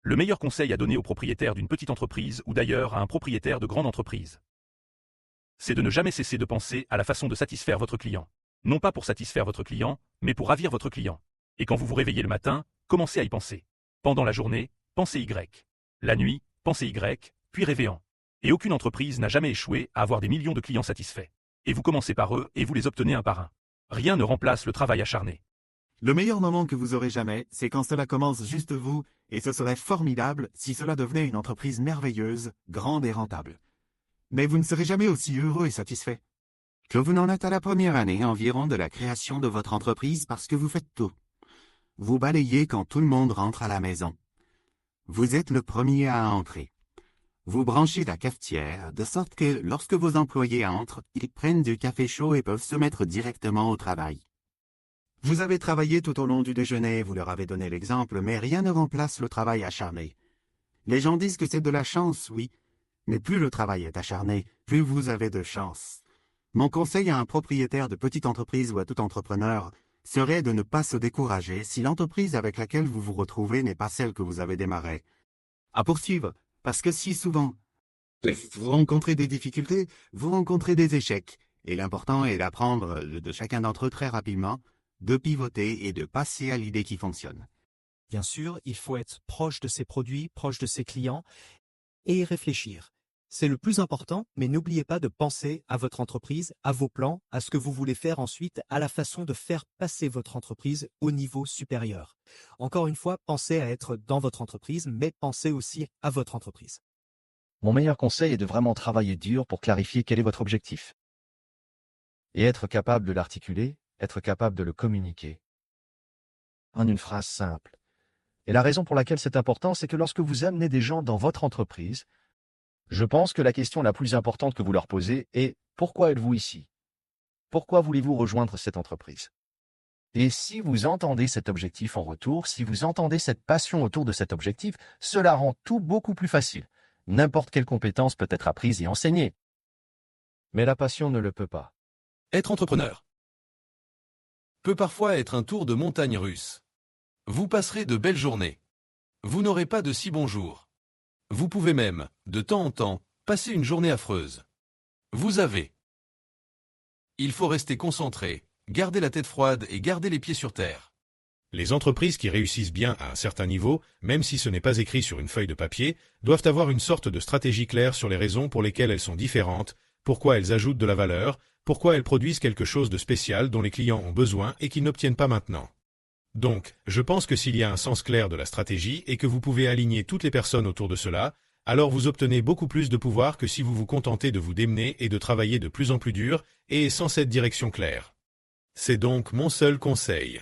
Le meilleur conseil à donner au propriétaire d'une petite entreprise ou d'ailleurs à un propriétaire de grande entreprise, c'est de ne jamais cesser de penser à la façon de satisfaire votre client. Non pas pour satisfaire votre client, mais pour ravir votre client. Et quand vous vous réveillez le matin, commencez à y penser. Pendant la journée, pensez Y. La nuit, pensez Y, puis rêvez-en. Et aucune entreprise n'a jamais échoué à avoir des millions de clients satisfaits. Et vous commencez par eux et vous les obtenez un par un. Rien ne remplace le travail acharné. Le meilleur moment que vous aurez jamais, c'est quand cela commence juste vous, et ce serait formidable si cela devenait une entreprise merveilleuse, grande et rentable. Mais vous ne serez jamais aussi heureux et satisfait. Que vous n'en êtes à la première année environ de la création de votre entreprise parce que vous faites tout. Vous balayez quand tout le monde rentre à la maison. Vous êtes le premier à entrer. Vous branchez la cafetière de sorte que lorsque vos employés entrent, ils prennent du café chaud et peuvent se mettre directement au travail. Vous avez travaillé tout au long du déjeuner, vous leur avez donné l'exemple, mais rien ne remplace le travail acharné. Les gens disent que c'est de la chance, oui, mais plus le travail est acharné, plus vous avez de chance. Mon conseil à un propriétaire de petite entreprise ou à tout entrepreneur serait de ne pas se décourager si l'entreprise avec laquelle vous vous retrouvez n'est pas celle que vous avez démarrée. À poursuivre, parce que si souvent vous rencontrez des difficultés, vous rencontrez des échecs, et l'important est d'apprendre de chacun d'entre eux très rapidement, de pivoter et de passer à l'idée qui fonctionne. Bien sûr, il faut être proche de ses produits, proche de ses clients et y réfléchir. C'est le plus important, mais n'oubliez pas de penser à votre entreprise, à vos plans, à ce que vous voulez faire ensuite, à la façon de faire passer votre entreprise au niveau supérieur. Encore une fois, pensez à être dans votre entreprise, mais pensez aussi à votre entreprise. Mon meilleur conseil est de vraiment travailler dur pour clarifier quel est votre objectif. Et être capable de l'articuler, être capable de le communiquer. En une phrase simple. Et la raison pour laquelle c'est important, c'est que lorsque vous amenez des gens dans votre entreprise, je pense que la question la plus importante que vous leur posez est « Pourquoi êtes-vous ici ? Pourquoi voulez-vous rejoindre cette entreprise ?» Et si vous entendez cet objectif en retour, si vous entendez cette passion autour de cet objectif, cela rend tout beaucoup plus facile. N'importe quelle compétence peut être apprise et enseignée. Mais la passion ne le peut pas. Être entrepreneur peut parfois être un tour de montagne russe. Vous passerez de belles journées. Vous n'aurez pas de si bons jours. Vous pouvez même, de temps en temps, passer une journée affreuse. Il faut rester concentré, garder la tête froide et garder les pieds sur terre. Les entreprises qui réussissent bien à un certain niveau, même si ce n'est pas écrit sur une feuille de papier, doivent avoir une sorte de stratégie claire sur les raisons pour lesquelles elles sont différentes, pourquoi elles ajoutent de la valeur, pourquoi elles produisent quelque chose de spécial dont les clients ont besoin et qu'ils n'obtiennent pas maintenant. Donc, je pense que s'il y a un sens clair de la stratégie et que vous pouvez aligner toutes les personnes autour de cela, alors vous obtenez beaucoup plus de pouvoir que si vous vous contentez de vous démener et de travailler de plus en plus dur et sans cette direction claire. C'est donc mon seul conseil.